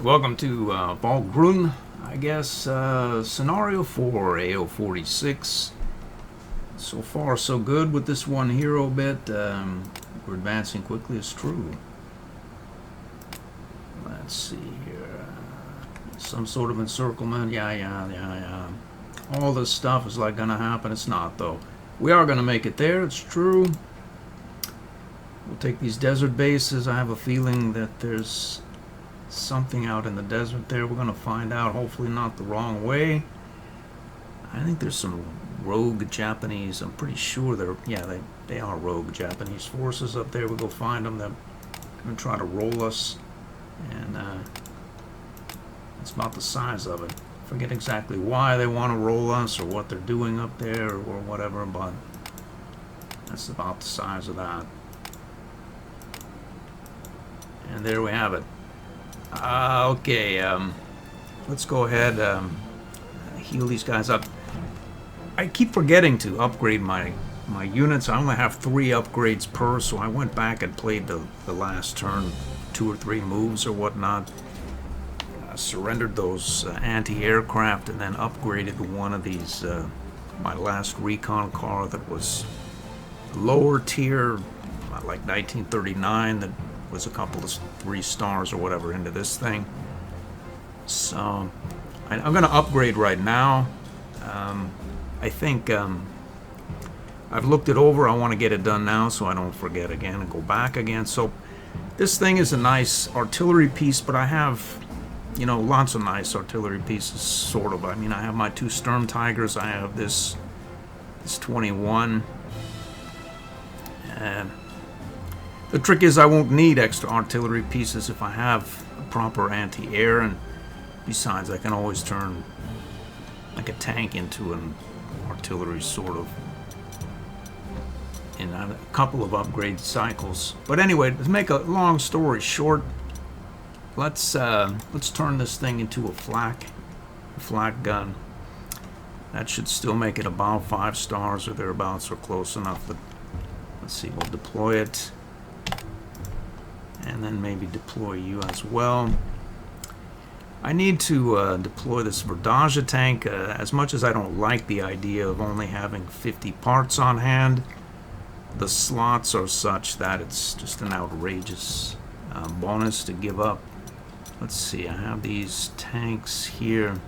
Welcome to Grun, I guess, scenario 4, AO46. So far, so good with this one hero bit. We're advancing quickly, it's true. Let's see here. Some sort of encirclement. Yeah. All this stuff is like gonna happen. It's not, though. We are gonna make it there, it's true. We'll take these desert bases. I have a feeling that there's something out in the desert there. We're gonna find out, hopefully not the wrong way. I think there's some rogue Japanese, I'm pretty sure they are rogue Japanese forces up there. We'll go find them. They're gonna try to roll us, and it's about the size of it. Forget exactly why they want to roll us or what they're doing up there or whatever, but that's about the size of that. And there we have it. Okay, let's go ahead, heal these guys up. I keep forgetting to upgrade my units. I only have 3 upgrades per, so I went back and played the last turn, 2 or 3 moves or whatnot. Surrendered those anti-aircraft and then upgraded one of these, my last recon car that was lower tier, like 1939, that was a couple of 3 stars or whatever into this thing. So I'm going to upgrade right now. I think I've looked it over. I want to get it done now so I don't forget again and go back again. So this thing is a nice artillery piece, but I have, you know, lots of nice artillery pieces, sort of. I mean, I have my 2 Sturm Tigers. I have this 21. The trick is I won't need extra artillery pieces if I have a proper anti-air, and besides I can always turn like a tank into an artillery, sort of, in a couple of upgrade cycles. But anyway, to make a long story short, let's turn this thing into a flak gun. That should still make it about 5 stars or thereabouts, or close enough. But let's see, we'll deploy it. And then maybe deploy you as well. I need to deploy this Verdage tank. As much as I don't like the idea of only having 50 parts on hand, the slots are such that it's just an outrageous bonus to give up. Let's see, I have these tanks here.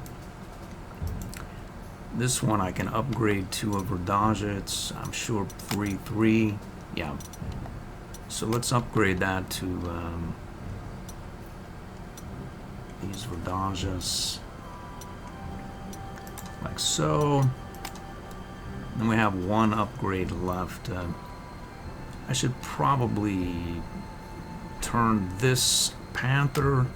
This one I can upgrade to a Verdage. It's, I'm sure, 3-3. Yeah. So let's upgrade that to these Verdages, like so. Then we have 1 upgrade left. I should probably turn this Panther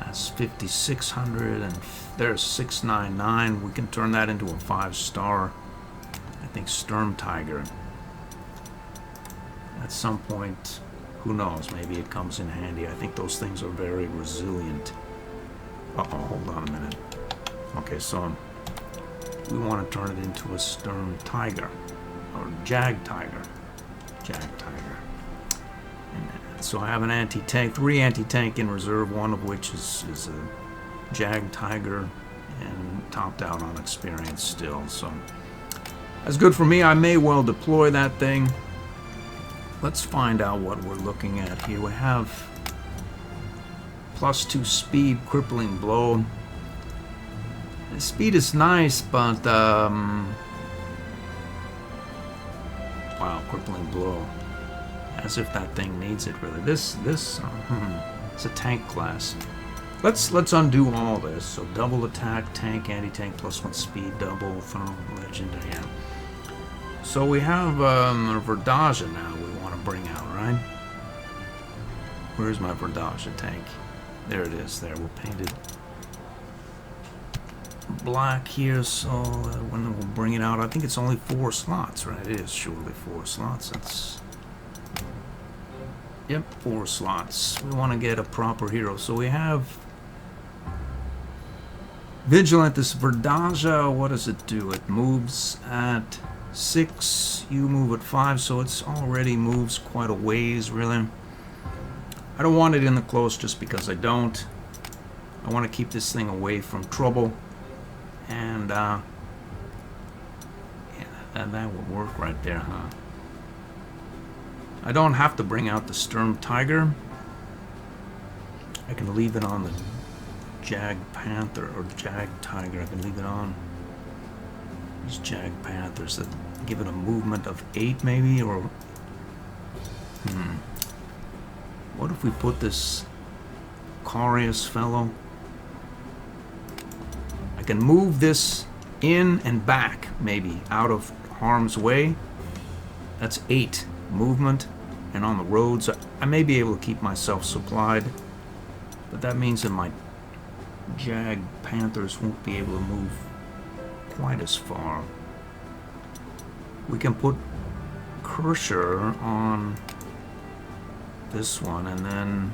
as 5600, and there's 699. We can turn that into a 5-star, I think, Sturm Tiger. At some point, who knows, maybe it comes in handy. I think those things are very resilient. Uh-oh, hold on a minute. Okay, so we want to turn it into a Sturm Tiger, or Jag Tiger. And so I have an anti-tank, 3 anti-tank in reserve, one of which is a Jag Tiger, and topped out on experience still. So that's good for me. I may well deploy that thing. Let's find out what we're looking at here. We have +2 speed, crippling blow. The speed is nice, but wow, crippling blow. As if that thing needs it, really. This it's a tank class. Let's undo all this. So double attack, tank, anti-tank, +1 speed, double, thermal, legendary. Yeah. So we have a Verdage now we want to bring out, right? Where's my Verdage tank? There it is. There, we'll paint it black here, so when we'll bring it out, I think it's only 4 slots, right? It is surely 4 slots. That's, yep, 4 slots. We want to get a proper hero, so we have Vigilant. This Verdage, what does it do? It moves at 6, you move at 5, so it's already moves quite a ways, really. I don't want it in the close just because I don't. I want to keep this thing away from trouble. And, yeah, that would work right there, huh? I don't have to bring out the Sturm Tiger. I can leave it on the Jag Panther or Jag Tiger. I can leave it on these Jag Panthers that give it a movement of 8 maybe, or what if we put this Carius fellow? I can move this in and back maybe out of harm's way. That's 8 movement, and on the roads I may be able to keep myself supplied, but that means that my Jag Panthers won't be able to move quite as far. We can put Kersher on this one, and then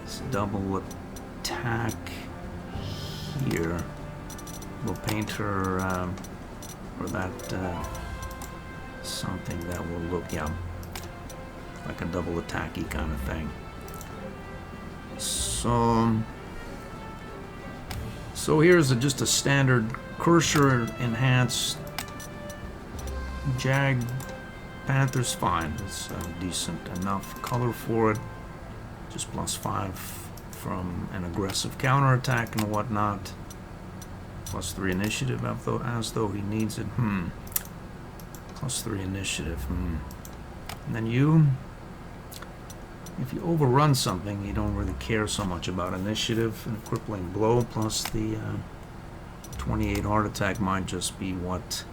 this double attack here. We'll paint her, or that, something that will look, yeah, like a double attacky kind of thing. So here's just a standard Kersher enhanced Jag Panther's fine. It's decent enough color for it. Just +5 from an aggressive counterattack and whatnot. +3 initiative as though he needs it. +3 initiative. And then you, if you overrun something, you don't really care so much about initiative. And a crippling blow plus the 28 heart attack might just be what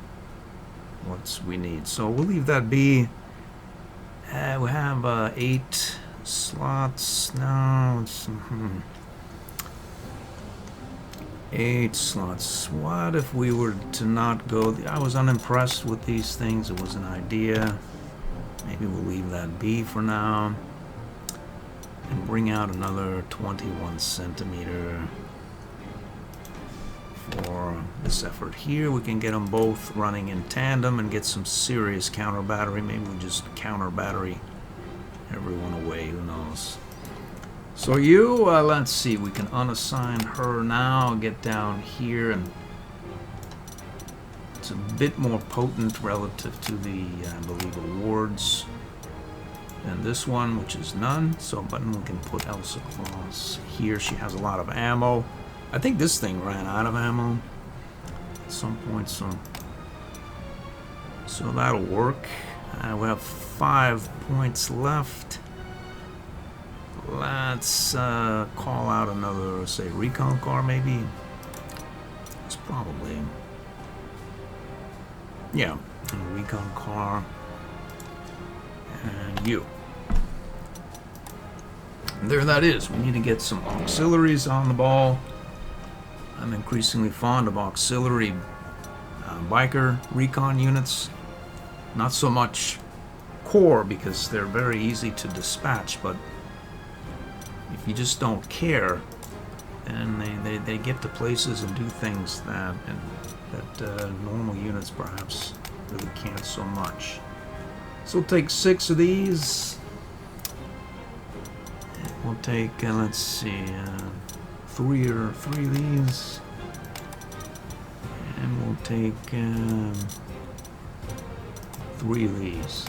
we need. So we'll leave that be. We have 8 slots now. 8 slots. What if we were to not go? I was unimpressed with these things. It was an idea. Maybe we'll leave that be for now. And bring out another 21 centimeter for this effort here. We can get them both running in tandem and get some serious counter battery. Maybe we just counter battery everyone away, who knows. So you, let's see, we can unassign her now, get down here, and it's a bit more potent relative to the, I believe, awards than this one, which is none. So button, we can put Elsa Claus here. She has a lot of ammo. I think this thing ran out of ammo at some point, so that'll work. We have 5 points left. Let's call out another, say, recon car, maybe. It's probably, yeah, a recon car. And you. And there that is. We need to get some auxiliaries on the ball. I'm increasingly fond of auxiliary biker recon units. Not so much core, because they're very easy to dispatch, but if you just don't care, then they get to places and do things that normal units perhaps really can't so much. So we'll take 6 of these. We'll take, let's see, 3 of these. And we'll take 3 of these.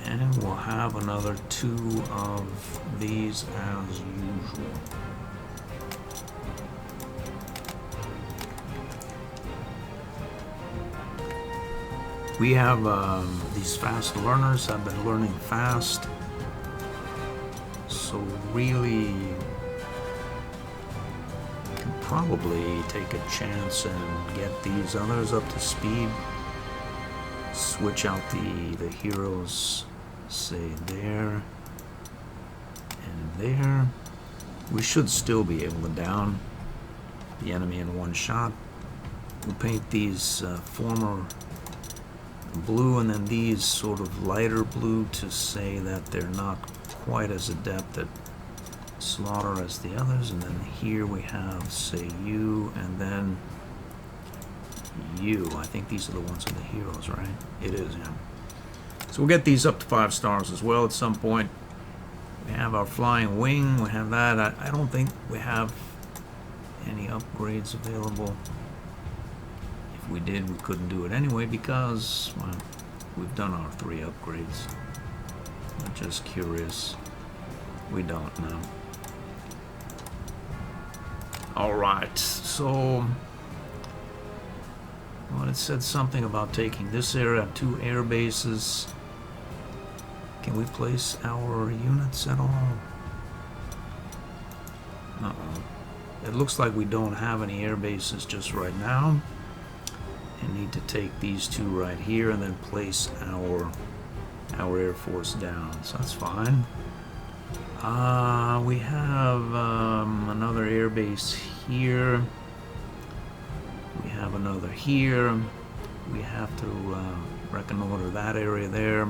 And we'll have another 2 of these as usual. We have these fast learners have been learning fast. So really can probably take a chance and get these others up to speed. Switch out the heroes, say there and there. We should still be able to down the enemy in one shot. We'll paint these former blue and then these sort of lighter blue to say that they're not quite as adept at slaughter as the others. And then here we have, say, you and then you. I think these are the ones of the heroes, right? It is, yeah. So we'll get these up to 5 stars as well at some point. We have our flying wing, we have that. I don't think we have any upgrades available. If we did, we couldn't do it anyway because, well, we've done our 3 upgrades. I'm just curious. We don't know. Alright, so... well, it said something about taking this area, 2 air bases. Can we place our units at all? Uh-oh. It looks like we don't have any air bases just right now. And need to take these 2 right here and then place our Air Force down. So that's fine. We have another air base here. We have another here. We have to reconnoiter that area there.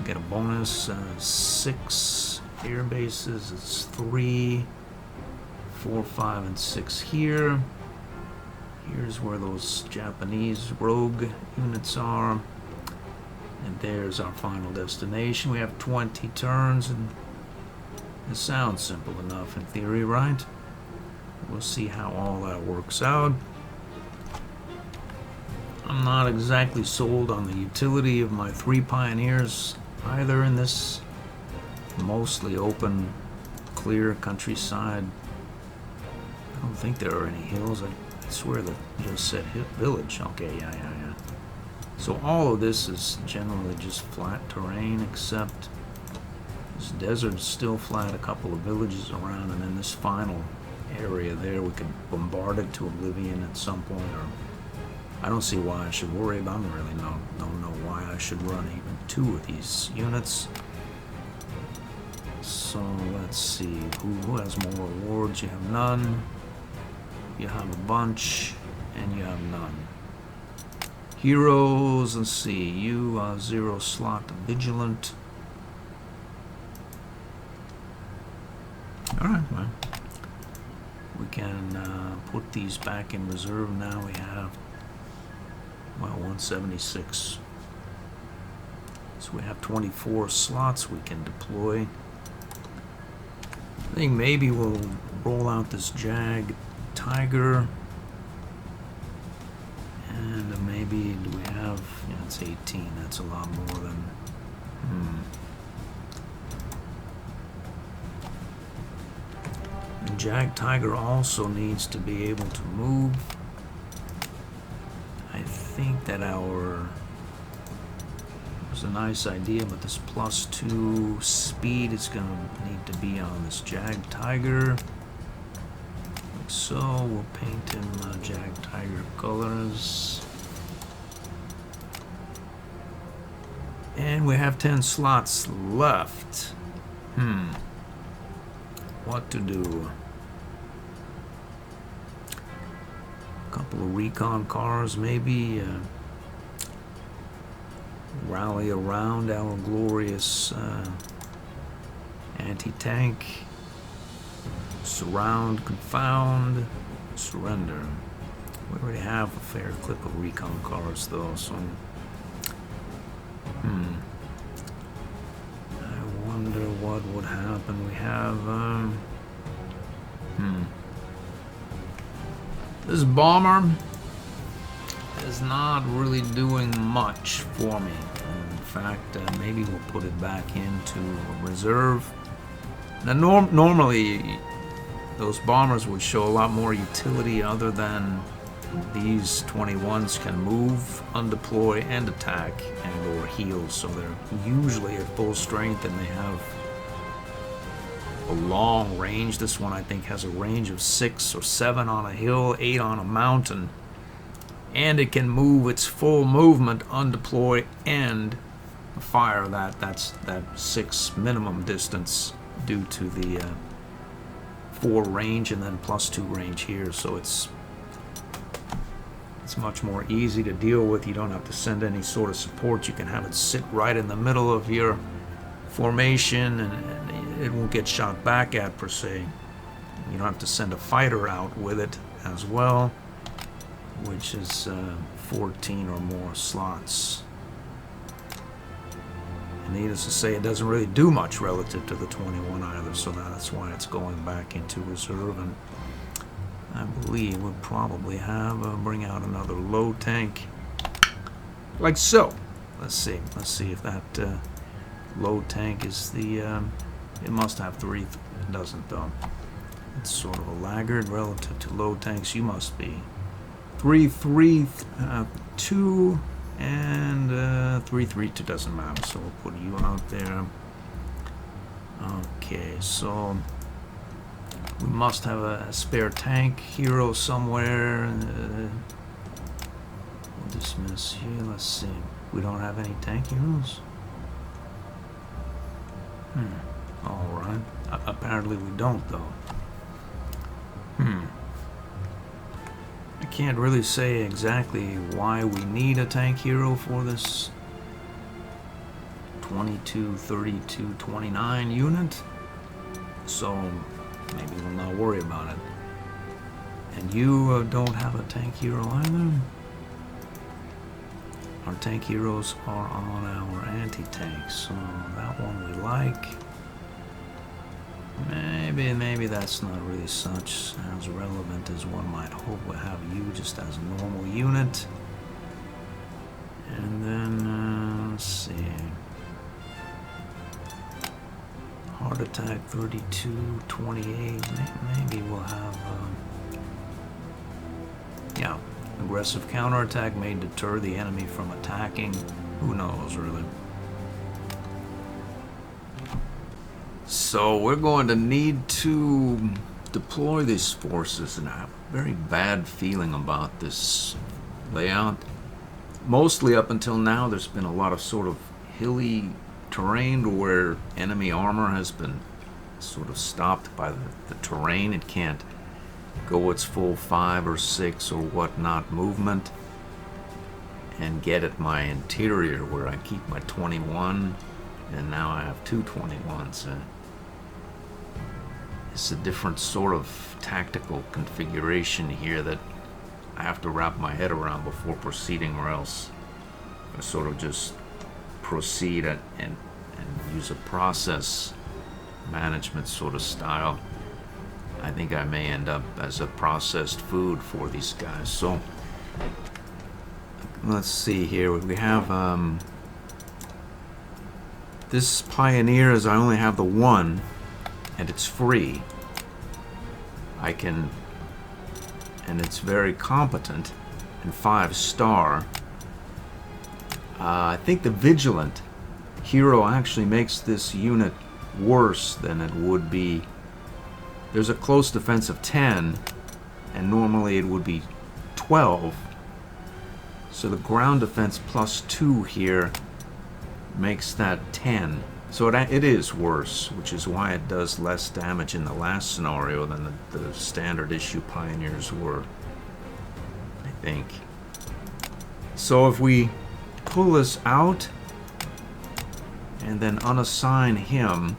Get a bonus. 6 air bases. It's 3, 4, 5, and 6 here. Here's where those Japanese rogue units are. And there's our final destination. We have 20 turns, and it sounds simple enough in theory, right? We'll see how all that works out. I'm not exactly sold on the utility of my 3 pioneers either in this mostly open, clear countryside. I don't think there are any hills. I swear that just said village. Okay, yeah. So all of this is generally just flat terrain, except this desert's still flat, a couple of villages around, and then this final area there, we could bombard it to oblivion at some point, or I don't see why I should worry about it. I really don't know why I should run even 2 of these units. So let's see, who has more awards? You have none, you have a bunch, and you have none. Heroes, let's see, you 0 slot vigilant. Alright, well, we can put these back in reserve now. We have, well, 176. So we have 24 slots we can deploy. I think maybe we'll roll out this Jag Tiger. And maybe, do we have, yeah, it's 18, that's a lot more than, The Jag Tiger also needs to be able to move. I think that it was a nice idea, but this +2 speed is going to need to be on this Jag Tiger. So we'll paint him Jag Tiger colors. And we have 10 slots left. What to do? A couple of recon cars, maybe. Rally around our glorious anti-tank. Surround, confound, surrender. We already have a fair clip of recon cars, though, so... I wonder what would happen. We have, This bomber is not really doing much for me. In fact, maybe we'll put it back into reserve. Now, normally... those bombers would show a lot more utility other than these 21s can move, undeploy, and attack, and or heal. So they're usually at full strength and they have a long range. This one I think has a range of 6 or 7 on a hill, 8 on a mountain. And it can move its full movement, undeploy, and fire that 6 minimum distance due to the 4 range and then +2 range here, so it's much more easy to deal with. You don't have to send any sort of support. You can have it sit right in the middle of your formation and it won't get shot back at per se. You don't have to send a fighter out with it as well, which is 14 or more slots. And needless to say, it doesn't really do much relative to the 21 either, so that's why it's going back into reserve. And I believe we'll probably have bring out another low tank, like so. Let's see if that low tank is the. It must have 3. It doesn't though. It's sort of a laggard relative to low tanks. You must be 3, 3, 2, and 3, 3, 2 doesn't matter. So we'll put you out there. Okay, so we must have a spare tank hero somewhere. We'll dismiss here. Let's see. We don't have any tank heroes. All right. Apparently we don't though. I can't really say exactly why we need a tank hero for this 22, 32, 29 unit. So maybe we'll not worry about it. And you don't have a tank hero either. Our tank heroes are on our anti-tanks, so that one we like. Maybe that's not really as relevant as one might hope. We'll have you just as a normal unit. And then, let's see. Heart attack 32, 28. Maybe we'll have, yeah. Aggressive counterattack may deter the enemy from attacking. Who knows, really? So we're going to need to deploy these forces, and I have a very bad feeling about this layout. Mostly up until now, there's been a lot of sort of hilly terrain where enemy armor has been sort of stopped by the terrain. It can't go its full 5 or 6 or whatnot movement and get at my interior where I keep my 21, and now I have 2 21s. It's a different sort of tactical configuration here that I have to wrap my head around before proceeding, or else I sort of just proceed and use a process management sort of style. I think I may end up as a processed food for these guys. So let's see here. We have this Pioneer, as I only have the 1 and it's free. I can, and it's very competent and 5-star. I think the Vigilant hero actually makes this unit worse than it would be. There's a close defense of 10, and normally it would be 12. So the ground defense +2 here makes that 10. So it is worse, which is why it does less damage in the last scenario than the standard issue Pioneers were, I think. So if we pull this out and then unassign him,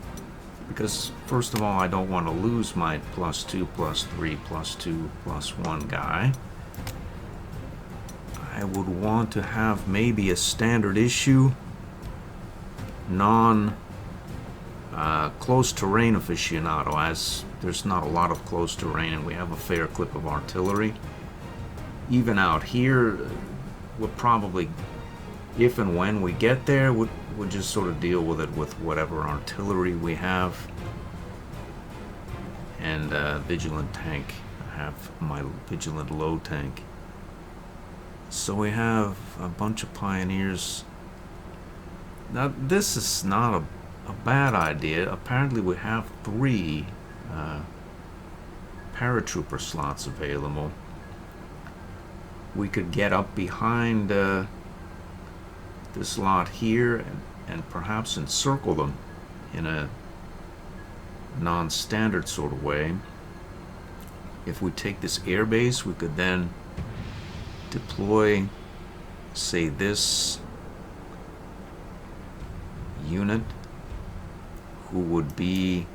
because first of all I don't want to lose my +2, +3, +2, +1 guy. I would want to have maybe a standard issue close terrain aficionado, as there's not a lot of close terrain and we have a fair clip of artillery. Even out here, we'll probably, if and when we get there, we'll just sort of deal with it with whatever artillery we have. And Vigilant tank. I have my Vigilant low tank. So we have a bunch of Pioneers. Now this is not a bad idea. Apparently we have 3 paratrooper slots available. We could get up behind this lot here and perhaps encircle them in a non-standard sort of way. If we take this airbase, we could then deploy, say, this unit, who would be,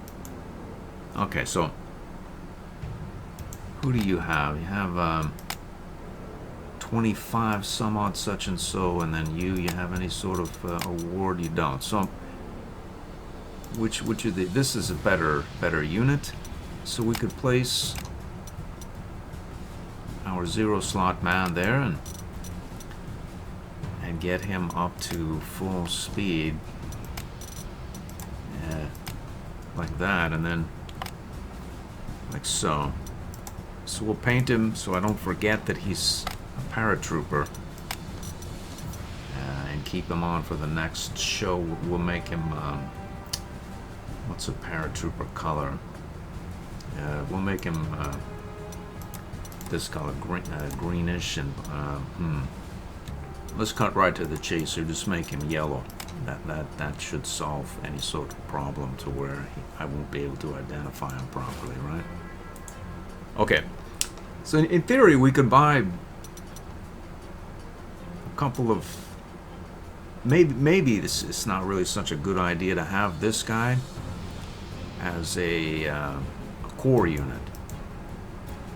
okay, so who do you have? You have 25 some odd such and so, and then you have any sort of award? You don't. So which of the, this is a better unit, so we could place our 0 slot man there and get him up to full speed, like that, and then like so. So we'll paint him so I don't forget that he's a paratrooper, and keep him on for the next show. We'll make him, what's a paratrooper color? We'll make him this color, greenish, and let's cut right to the chaser. Just make him yellow. That should solve any sort of problem to where I won't be able to identify him properly, right? Okay. So in theory, we could buy a couple of. Maybe this is not really such a good idea to have this guy as a core unit.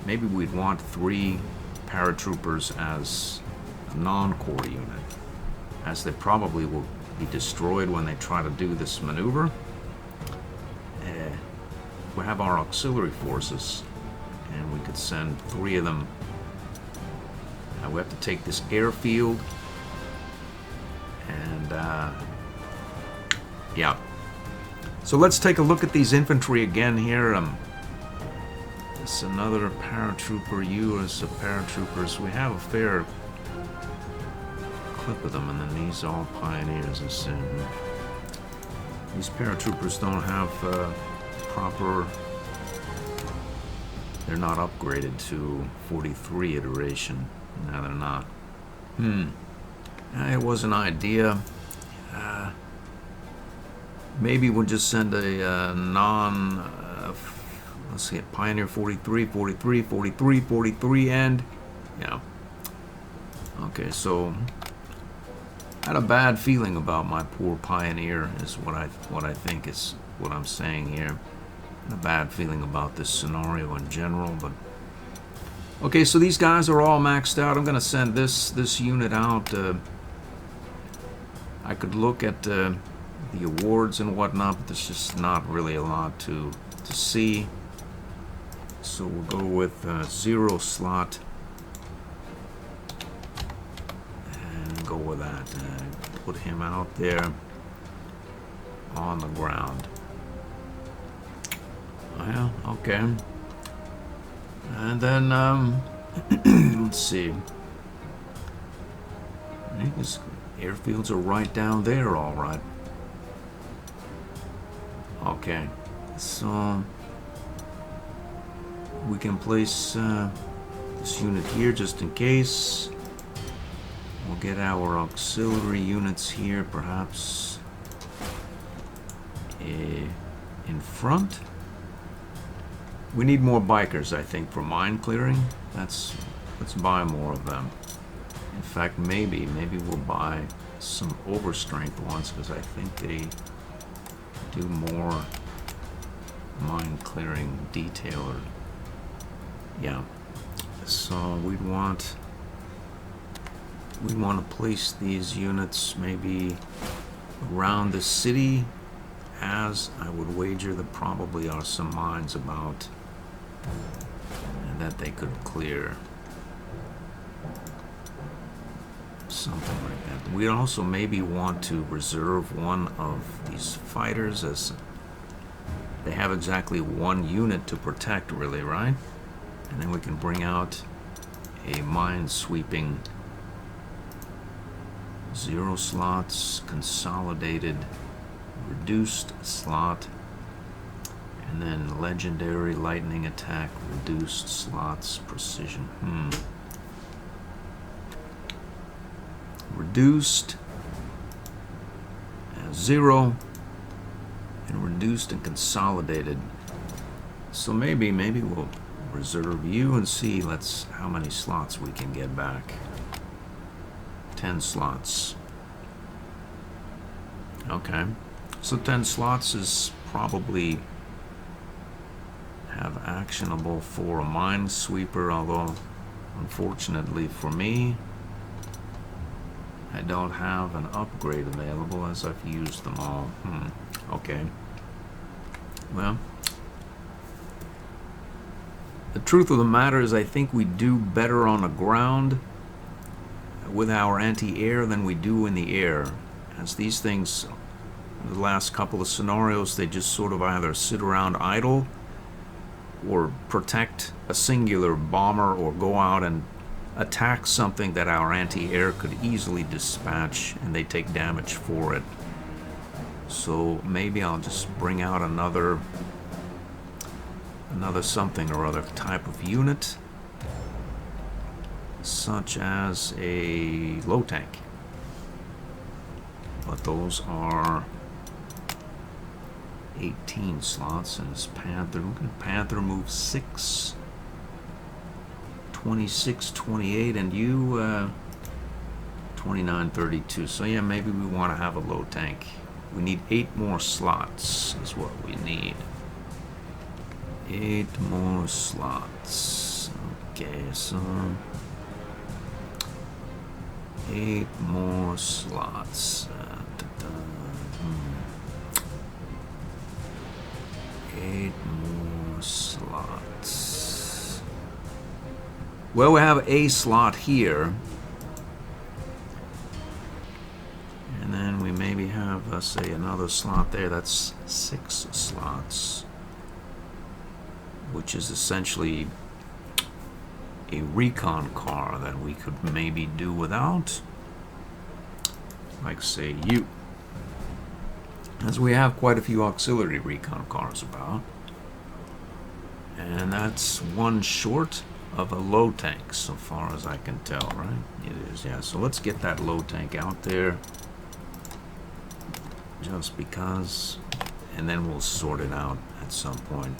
Maybe we'd want 3 paratroopers as a non-core unit, as they probably will be destroyed when they try to do this maneuver. We have our auxiliary forces, and we could send 3 of them. We have to take this airfield, and yeah. So let's take a look at these infantry again here. It's another paratrooper, US of paratroopers. We have a fair clip of them, and then these all pioneers. These paratroopers don't have proper. They're not upgraded to 43 iteration. No, they're not. It was an idea. Maybe we'll just send a let's see, Pioneer 43, 43, 43, 43, and yeah. Okay, so I had a bad feeling about my poor Pioneer, is what I think is what I'm saying here. A bad feeling about this scenario in general, but okay. So these guys are all maxed out. I'm gonna send this unit out. I could look at the awards and whatnot, but there's just not really a lot to see. So we'll go with 0 slot and go with that. Put him out there on the ground. Well, okay. And then let's see. I think his airfields are right down there, all right. Okay, so we can place this unit here just in case. We'll get our auxiliary units here, perhaps in front. We need more bikers, I think, for mine clearing. Let's buy more of them. In fact, maybe we'll buy some overstrength ones, because I think they do more mine clearing detail. Or yeah. So we'd want to place these units maybe around the city, as I would wager there probably are some mines about that they could clear. Something like that. We'd also maybe want to reserve one of these fighters, as they have exactly 1 unit to protect, really, right? And then we can bring out a mine-sweeping 0 slots, consolidated, reduced slot, and then legendary lightning attack, reduced slots, precision. Reduced, 0, and reduced and consolidated. So maybe we'll reserve you and see how many slots we can get back. 10 slots. Okay, so 10 slots is probably have actionable for a minesweeper, although unfortunately for me, I don't have an upgrade available, as I've used them all. Okay. Well, the truth of the matter is I think we do better on the ground with our anti-air than we do in the air. As these things, in the last couple of scenarios, they just sort of either sit around idle or protect a singular bomber or go out and attack something that our anti-air could easily dispatch, and they take damage for it. So maybe I'll just bring out another something or other type of unit, such as a low tank. But those are 18 slots, and this Panther, look at Panther move 6, 26, 28, and you 29, 32. So yeah, maybe we want to have a low tank. We need 8 more slots is what we need. 8 more slots. Okay, so 8 more slots. 8 more slots. Well, we have a slot here. And then we maybe have, let's say, another slot there. That's 6 slots, which is essentially a recon car that we could maybe do without. Like, say, you. As we have quite a few auxiliary recon cars about. And that's one short of a low tank, so far as I can tell, right? It is, yeah. So let's get that low tank out there. Just because. And then we'll sort it out at some point.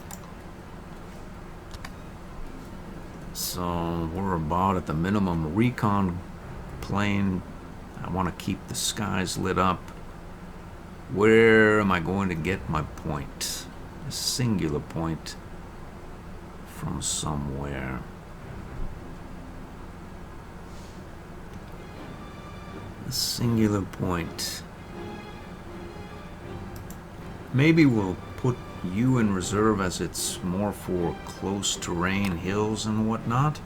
So we're about at the minimum recon plane. I want to keep the skies lit up. Where am I going to get my point? A singular point from somewhere. A singular point. Maybe we'll put you in reserve as it's more for close terrain, hills and whatnot.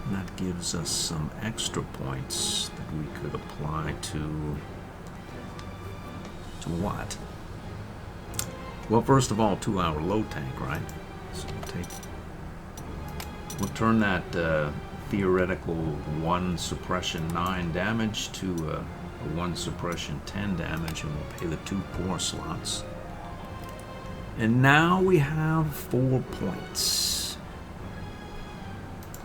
And that gives us some extra points that we could apply to what? Well, first of all, to our low tank, right? So we'll turn that theoretical 1 suppression 9 damage to a 1 suppression 10 damage, and we'll pay the 2 poor slots. And now we have 4 points.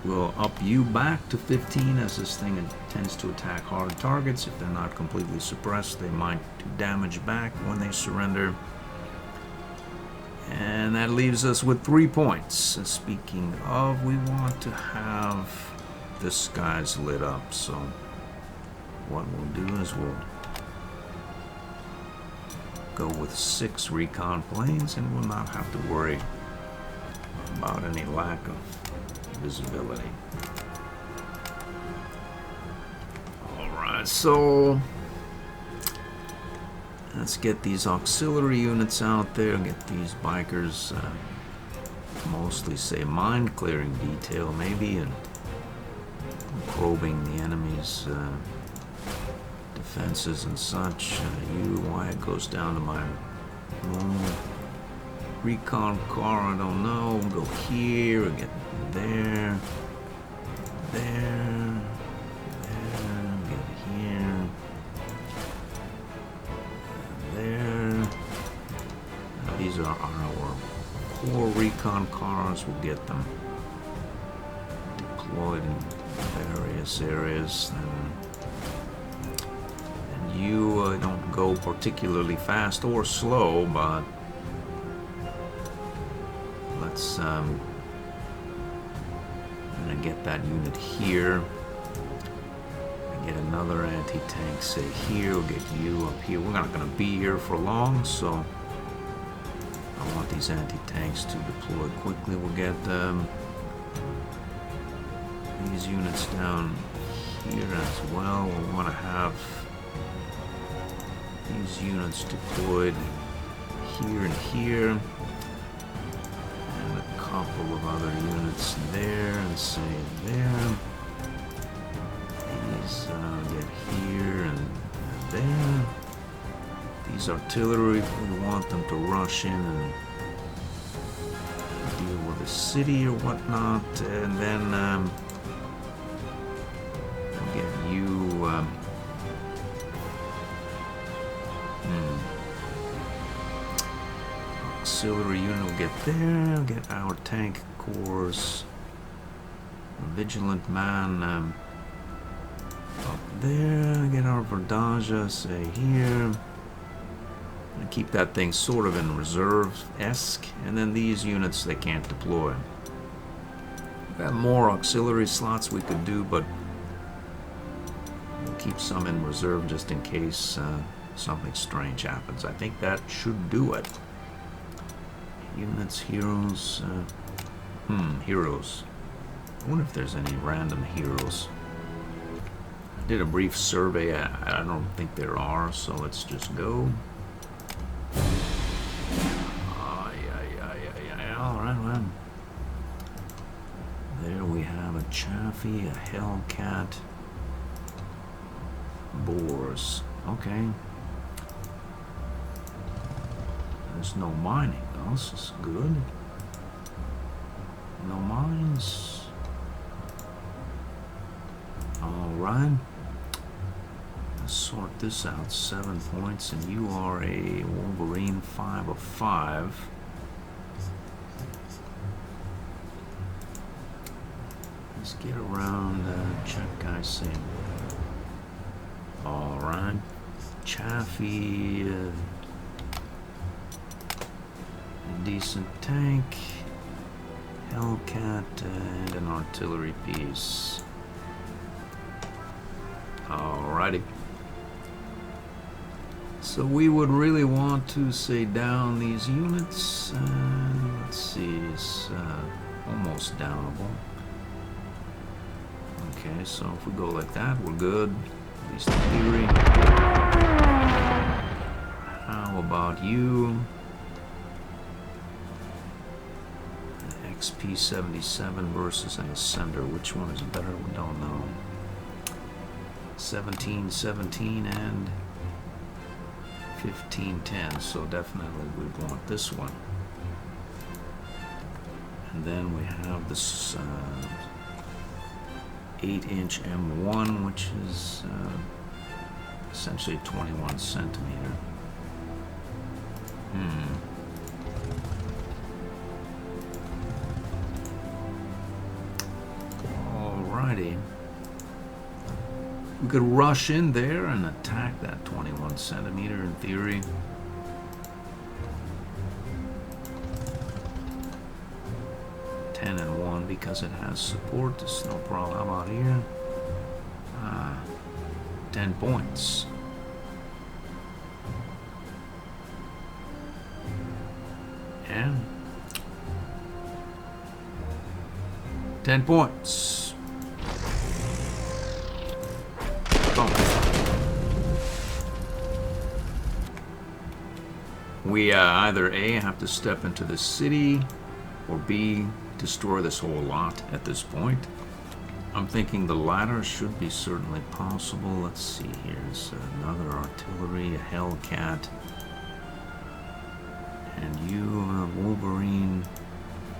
We'll up you back to 15 as this thing tends to attack hard targets. If they're not completely suppressed, they might do damage back when they surrender. And that leaves us with 3 points. Speaking of, we want to have the skies lit up. So what we'll do is we'll go with 6 recon planes, and we'll not have to worry about any lack of visibility. Alright, so let's get these auxiliary units out there, get these bikers, mostly say mine clearing detail maybe, and probing the enemy's defenses and such. Why it goes down to my normal recon car, I don't know. We'll go here and get there, there, get here, there. Now these are our core recon cars. We'll get them deployed in various areas. And you don't go particularly fast or slow, but let's I'm gonna get that unit here. Get another anti-tank, say here. We'll get you up here. We're not gonna be here for long, so I want these anti-tanks to deploy quickly. We'll get these units down here as well. We want to have these units deployed here and here. say there. These get here and there. These artillery, we want them to rush in and deal with the city or whatnot, and then we'll get you. Auxiliary unit will get there. We'll get our tank corps. Vigilant man up there. Get our Verdaja, say here. And keep that thing sort of in reserve-esque, and then these units they can't deploy. We have more auxiliary slots we could do, but we'll keep some in reserve just in case something strange happens. I think that should do it. Units, heroes, heroes. I wonder if there's any random heroes. I did a brief survey. I don't think there are, so let's just go. Alright, well. There we have a Chaffee, a Hellcat, Boars. Okay. There's no mining, though. This is good. No mines. Alright. Let's sort this out. 7 points, and you are a Wolverine 5 of 5. Let's get around, check guys saying. Alright. Chaffee, decent tank, Hellcat, and an artillery piece. Alrighty. So we would really want to say down these units. Let's see, it's almost downable. Okay, so if we go like that, we're good. At least in theory. How about you? XP-77 versus an Ascender. Which one is better? We don't know. 17-17 and 15-10. So definitely we'd want this one. And then we have this 8-inch M1, which is essentially 21 centimeter. Alrighty. We could rush in there and attack that 21 centimeter in theory. And 1 because it has support. It's no problem. How about here? 10 points. And 10 points. Boom. We either A, have to step into the city, or B, destroy this whole lot at this point. I'm thinking the latter should be certainly possible. Let's see, here's another artillery, a Hellcat, and you, Wolverine,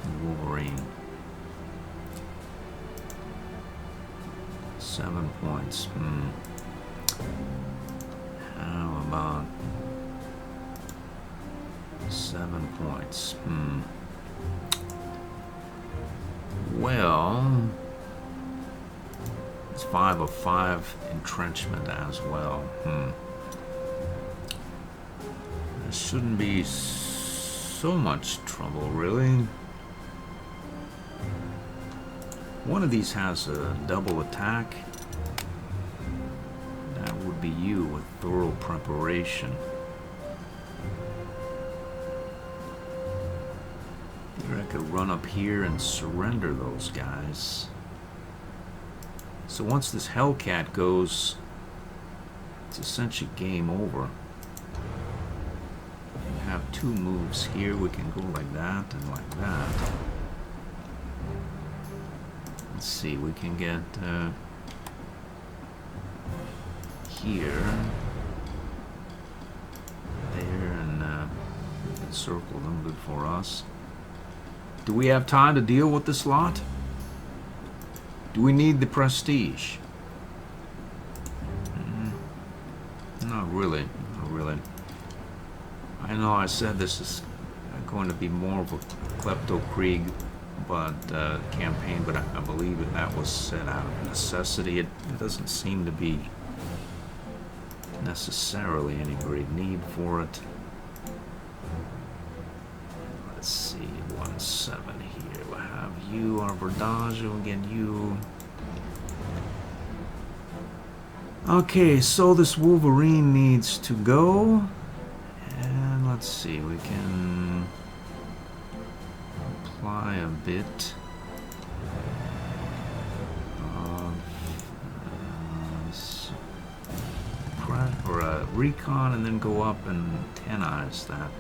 and Wolverine. 7 points. How about 7 points? Well, it's 5 of 5 entrenchment as well. There shouldn't be so much trouble, really. One of these has a double attack. That would be you with thorough preparation. I could run up here and surrender those guys. So once this Hellcat goes, it's essentially game over. We have 2 moves here. We can go like that and like that. Let's see, we can get here, there, and encircle them. Good for us. Do we have time to deal with this lot? Do we need the prestige? Not really. Not really. I know I said this is going to be more of a Klepto-Krieg campaign, but I believe that was set out of necessity. It doesn't seem to be necessarily any great need for it. Let's see, 1-7 here. We'll have you, our Verdage, we'll get you. Okay, so this Wolverine needs to go. And let's see, we can apply a bit of or a recon and then go up and 10-eyes that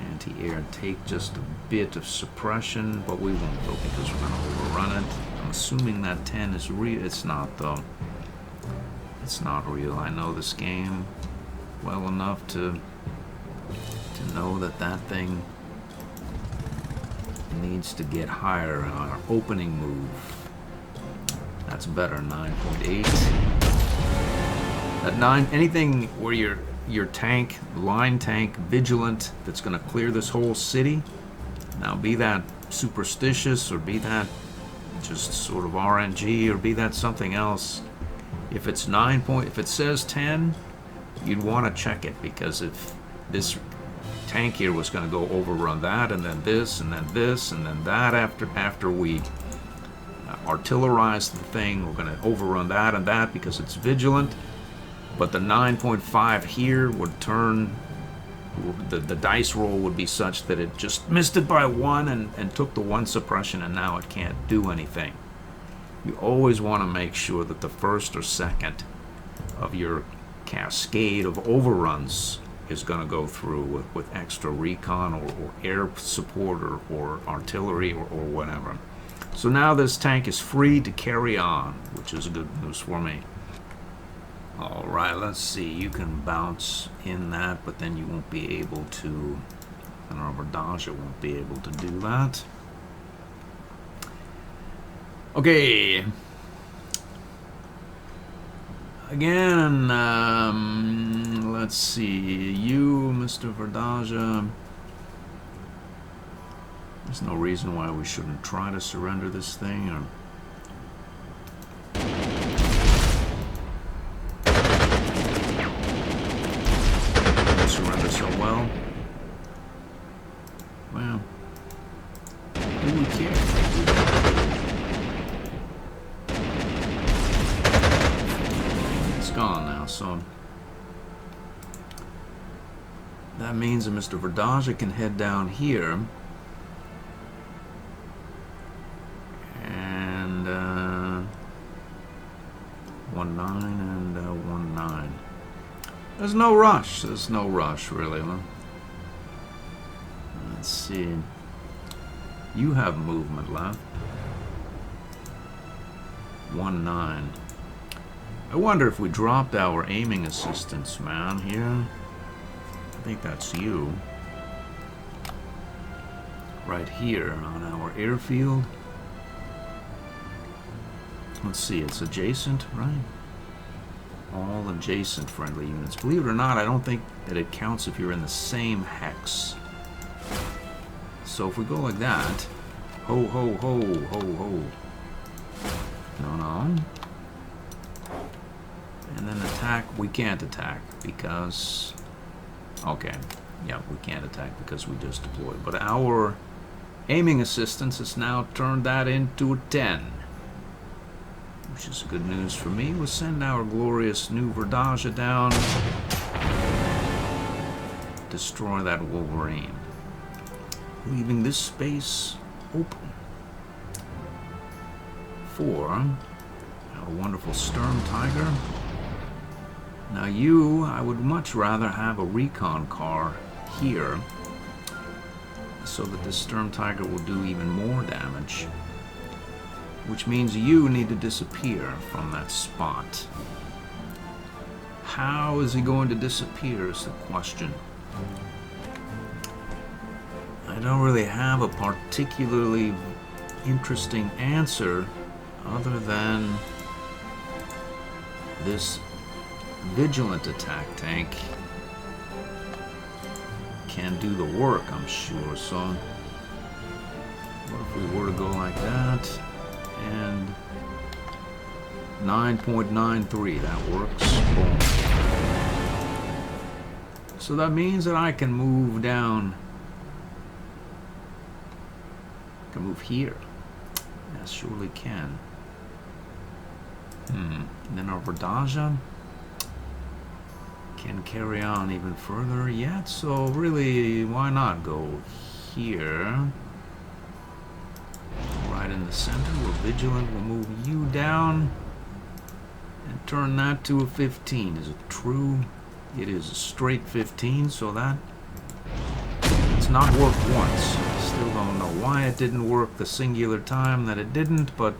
anti-air and take just a bit of suppression, but we won't go because we're going to overrun it. I'm assuming that 10 is real. It's not though. It's not real. I know this game well enough to know that that thing needs to get higher on our opening move. That's better, 9.8. At 9, anything where your tank, line tank, vigilant, that's going to clear this whole city. Now, be that superstitious or be that just sort of RNG or be that something else. If it's 9 point, if it says 10, you'd want to check it, because if this tank here was going to go overrun that and then this and then this and then that after we artillerize the thing, we're going to overrun that and that because it's vigilant. But the 9.5 here would turn, the dice roll would be such that it just missed it by 1 and took the 1 suppression, and now it can't do anything. You always want to make sure that the first or second of your cascade of overruns is going to go through with extra recon or air support or artillery or whatever. So now this tank is free to carry on, which is good news for me. Alright, let's see. You can bounce in that, but then you won't be able to, and our Verdage won't be able to do that. Okay. Again, let's see. You, Mr. Verdage. There's no reason why we shouldn't try to surrender this thing. Or surrender so well. Well, who would care? It's gone now, so that means that Mr. Verdage can head down here and 1-9 and 1-9. There's no rush. There's no rush, really. Huh? Let's see. You have movement left. 1-9. I wonder if we dropped our aiming assistance, man, here. I think that's you. Right here on our airfield. Let's see, it's adjacent, right? All adjacent friendly units. Believe it or not, I don't think that it counts if you're in the same hex. So if we go like that, ho, ho, ho, ho, ho. No. And then attack, we can't attack because, okay, yeah, we can't attack because we just deployed. But our aiming assistance has now turned that into a 10. Which is good news for me. We'll send our glorious new Verdage down. Destroy that Wolverine. Leaving this space open for our wonderful Sturm Tiger. Now you, I would much rather have a recon car here so that the Sturm Tiger will do even more damage. which means you need to disappear from that spot. How is he going to disappear is the question. I don't really have a particularly interesting answer other than this vigilant attack tank can do the work, I'm sure. So what if we were to go like that and 9.93, that works. Boom. So that means that I can move down. I can move here. Yes, surely can. And then our Verdaja can carry on even further yet, so really, why not go here? Right in the center, we're vigilant, we'll move you down and turn that to a 15. Is it true? It is a straight 15, so that it's not worked once. I still don't know why it didn't work the singular time that it didn't, but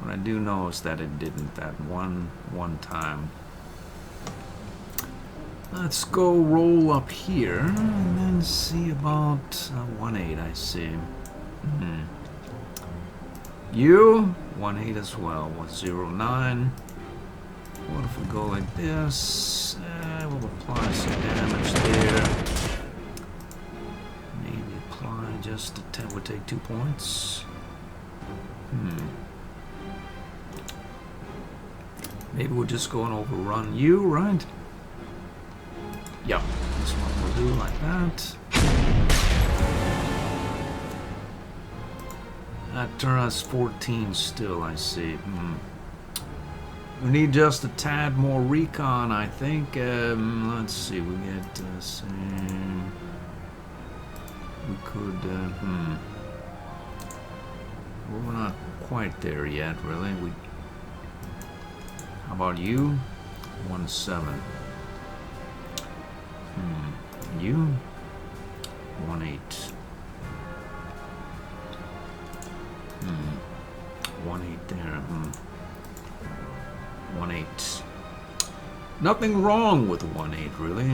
what I do know is that it didn't that one time. Let's go roll up here and then see about 1-8, I see. You, 1-8 as well, 1-0-9. What if we go like this? We'll apply some damage there. Maybe apply just a 10, would take 2 points. Maybe we'll just go and overrun you, right? Yep, this one will do like that. That turns 14 still, I see. We need just a tad more recon, I think. Let's see, we get same. We could, well, we're not quite there yet, really. How about you? 1-7. You? 1-8. 1-8 there. 1-8. Nothing wrong with 1-8, really.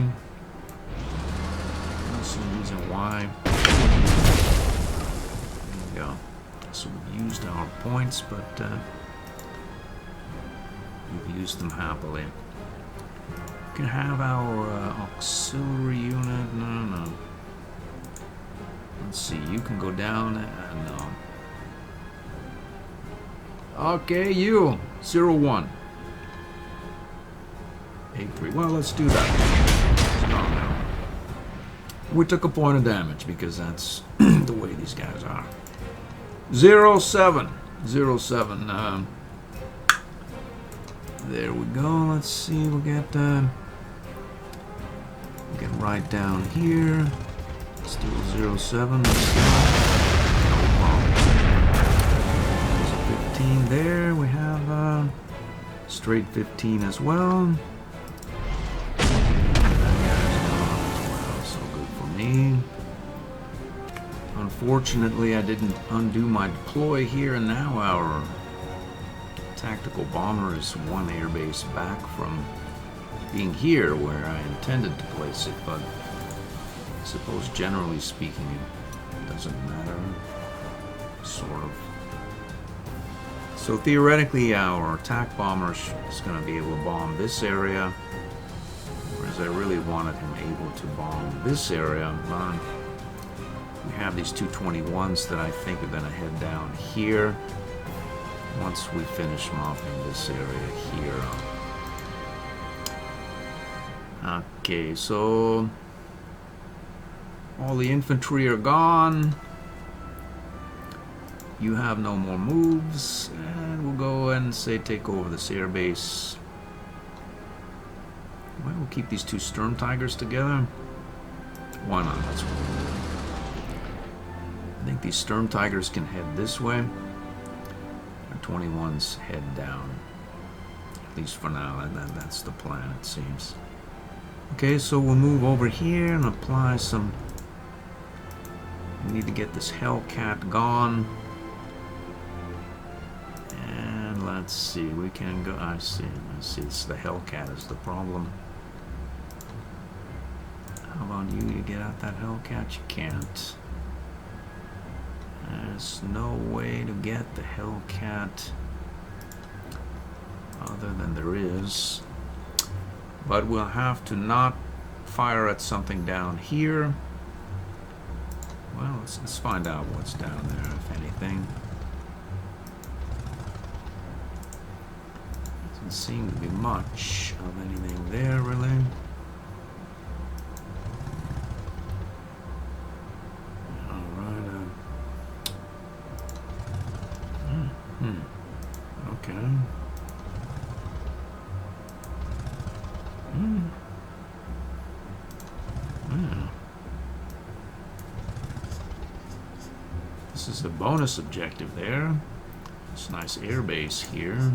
Don't see a reason why. There we go. So we've used our points, but we've used them happily. Can have our auxiliary unit. No. Let's see. You can go down. No. Okay, you 0-1. 8-3. Well, let's do that. We took a point of damage because that's the way these guys are. 0-7. 0-7. There we go. Let's see. We'll get right down here. Still 0-7. No problem. There's a 15 there. We have straight 15 as well. Unfortunately, I didn't undo my deploy here, and now our tactical bomber is one airbase back from being here where I intended to place it, but I suppose generally speaking it doesn't matter, sort of. So theoretically our attack bomber is going to be able to bomb this area, whereas I really wanted him able to bomb this area. We have these 221s that I think are going to head down here once we finish mopping this area here. Okay, so all the infantry are gone. You have no more moves, and we'll go ahead and say take over this airbase. Well, we'll keep these two Sturm Tigers together. Why not? That's what we'll do. I think these Sturm Tigers can head this way. Our 21s head down. At least for now, that's the plan, it seems. Okay, so we'll move over here and apply some... We need to get this Hellcat gone. let's see. We can go. I see. It's the Hellcat is the problem. How about you? You get out that Hellcat? You can't. There's no way to get the Hellcat other than there is. But we'll have to not fire at something down here. Well, let's find out what's down there, if anything. Doesn't seem to be much of anything there, really. Okay. Yeah. This is a bonus objective there. It's a nice air base here.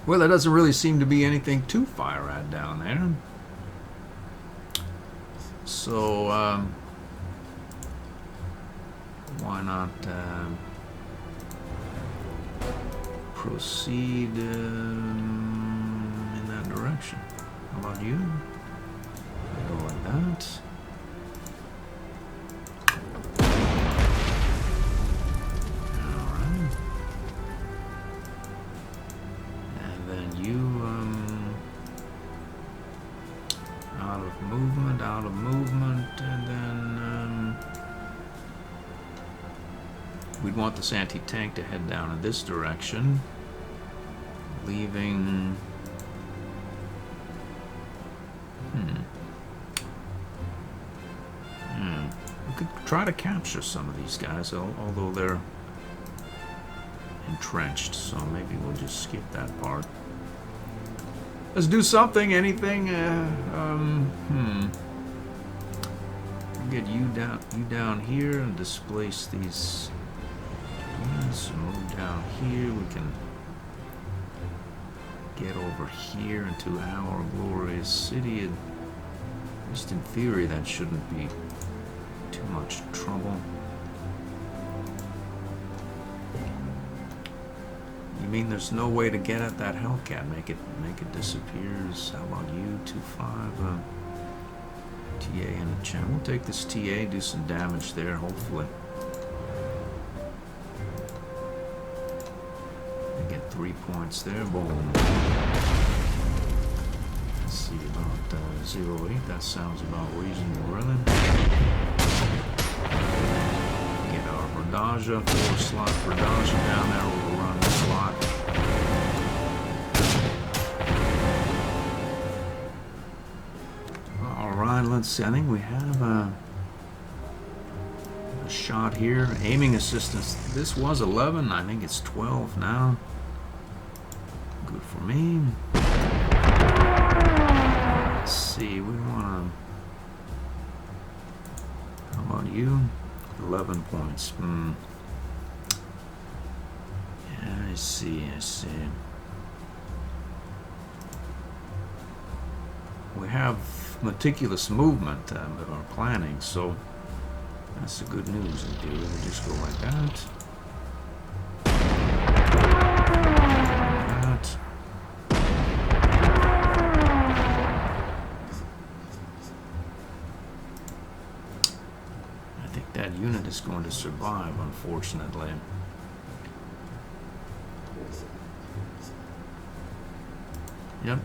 Well, there doesn't really seem to be anything to fire at down there. So, why not proceed in that direction? How about you? Go like that. Alright. And then you, out of movement, and then we'd want this anti-tank to head down in this direction, leaving. We could try to capture some of these guys, although they're entrenched, so maybe we'll just skip that part. Let's do something, anything. Get you down here and displace these. So move down here. We can get over here into our glorious city. At least in theory, that shouldn't be too much trouble. You mean there's no way to get at that Hellcat? Make it disappear? How about you? 2-5. TA in the chat. We'll take this TA, do some damage there, hopefully. And get 3 points there. Boom. Let's see about 08. That sounds about reasonable, really. Get our Verdaja, 4-slot Verdaja down there. We'll run the slot. Alright, let's see. I think we have a shot here. Aiming assistance. This was 11. I think it's 12 now. Good for me. Let's see. We want to. How about you? 11 points. Yeah, I see. We have meticulous movement with our planning, so that's the good news. We just go like that. I think that unit is going to survive, unfortunately. Yep,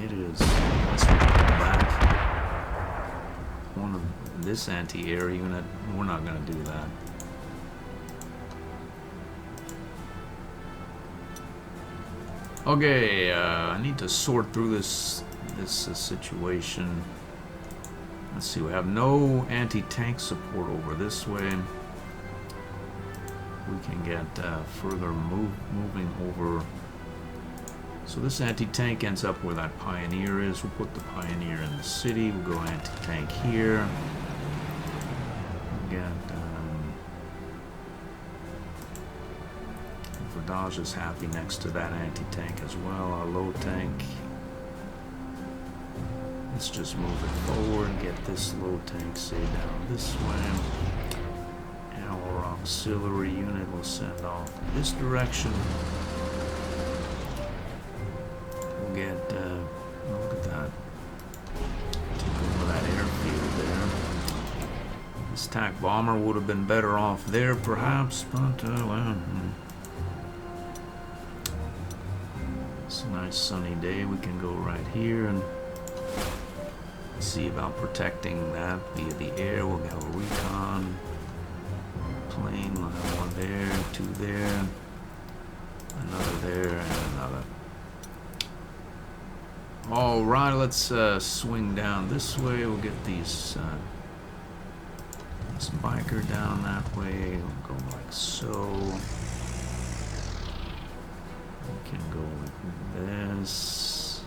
it is. Let's go back. One of this anti-air unit, we're not going to do that. Okay, I need to sort through this situation. Let's see, we have no anti-tank support over this way. We can get further moving over. So this anti-tank ends up where that Pioneer is. We'll put the Pioneer in the city. We'll go anti-tank here. We'll get Verdaja is happy next to that anti-tank as well. Our low tank. Let's just move it forward and get this low tank, say, down this way. Our auxiliary unit will send off this direction. We'll get, look at that. Take over that airfield there. This attack bomber would have been better off there, perhaps, but, well. It's a nice sunny day. We can go right here and see about protecting that via the air. We'll have a recon plane. We'll have one there, two there, another there, and another. All right, let's swing down this way. We'll get these this biker down that way. We'll go like so. We can go like this.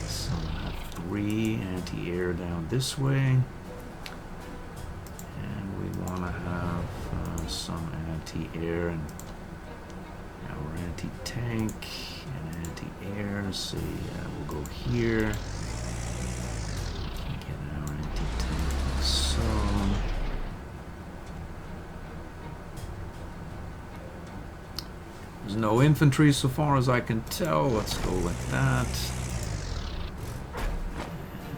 So we'll have 3 anti-air down this way. And we want to have some anti-air and our anti-tank and anti-air. So we'll go here. Get our anti-tank like so. There's no infantry so far as I can tell. Let's go like that.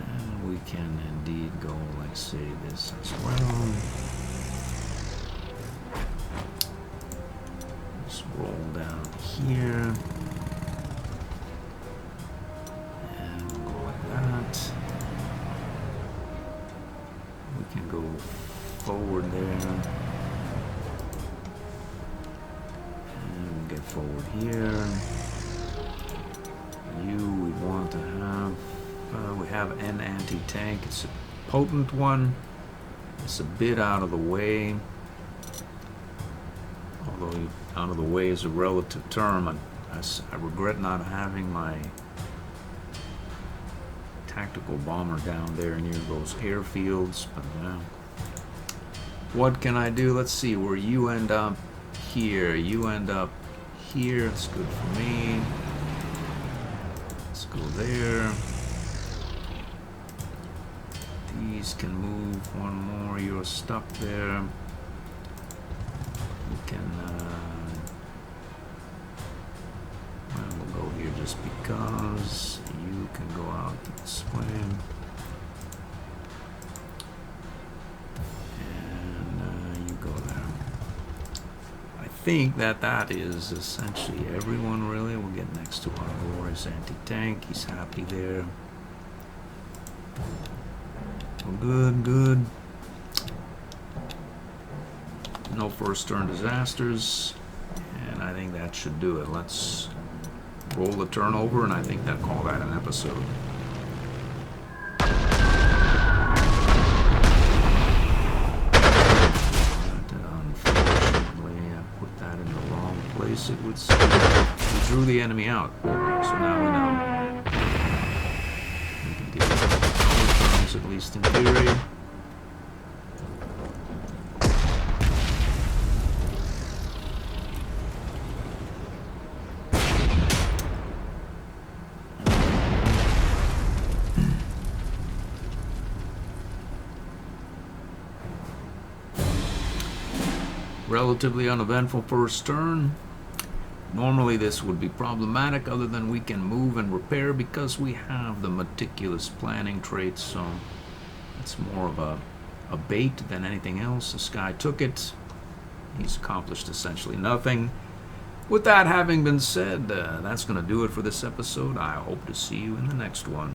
And we can indeed go like, say, this as well. Just roll down here. And we'll go like that. We can go forward there. Get forward here. We want to have, we have an anti-tank. It's a potent one. It's a bit out of the way. Although out of the way is a relative term. I regret not having my tactical bomber down there near those airfields. But what can I do? Let's see where you end up here. You end up here. It's good for me. Let's go there. These can move one more. You're stuck there. We can well, we'll go here just because. You can go out this way. And you go there. I think that is essentially everyone, really. We'll get next to our Warrior's anti-tank. He's happy there. Well, good. No first turn disasters. And I think that should do it. Let's roll the turnover, and I think that call that an episode. It would say we drew the enemy out, so now we know. We can deal with it terms, at least in theory. Relatively uneventful first turn. Normally this would be problematic, other than we can move and repair because we have the meticulous planning trait, so it's more of a bait than anything else. This guy took it. He's accomplished essentially nothing. With that having been said, that's going to do it for this episode. I hope to see you in the next one.